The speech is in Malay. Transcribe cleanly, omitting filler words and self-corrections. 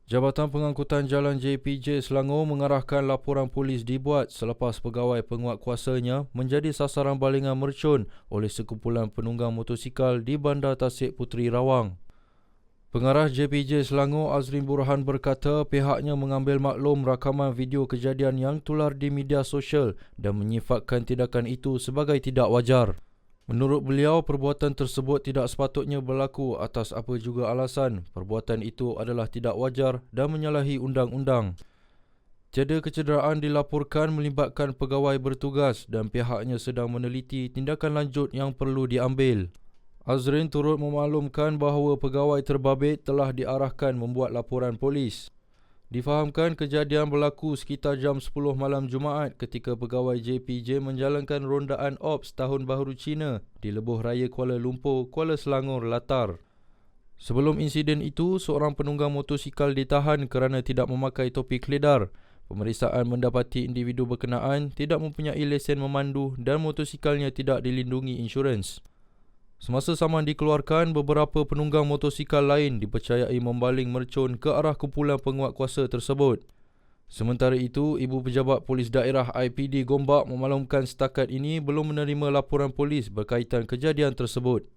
Jabatan Pengangkutan Jalan JPJ Selangor mengarahkan laporan polis dibuat selepas pegawai penguatkuasanya menjadi sasaran balingan mercun oleh sekumpulan penunggang motosikal di Bandar Tasik Puteri Rawang. Pengarah JPJ Selangor Azrin Burhan berkata pihaknya mengambil maklum rakaman video kejadian yang tular di media sosial dan menyifatkan tindakan itu sebagai tidak wajar. Menurut beliau, perbuatan tersebut tidak sepatutnya berlaku atas apa juga alasan. Perbuatan itu adalah tidak wajar dan menyalahi undang-undang. Tiada kecederaan dilaporkan melibatkan pegawai bertugas dan pihaknya sedang meneliti tindakan lanjut yang perlu diambil. Azrin turut memaklumkan bahawa pegawai terbabit telah diarahkan membuat laporan polis. Difahamkan kejadian berlaku sekitar jam 10 malam Jumaat ketika pegawai JPJ menjalankan rondaan Ops Tahun Baharu Cina di Lebuh Raya Kuala Lumpur, Kuala Selangor, Latar. Sebelum insiden itu, seorang penunggang motosikal ditahan kerana tidak memakai topi keledar. Pemeriksaan mendapati individu berkenaan tidak mempunyai lesen memandu dan motosikalnya tidak dilindungi insurans. Semasa saman dikeluarkan, beberapa penunggang motosikal lain dipercayai membaling mercun ke arah kumpulan penguatkuasa tersebut. Sementara itu, Ibu Pejabat Polis Daerah IPD Gombak memaklumkan setakat ini belum menerima laporan polis berkaitan kejadian tersebut.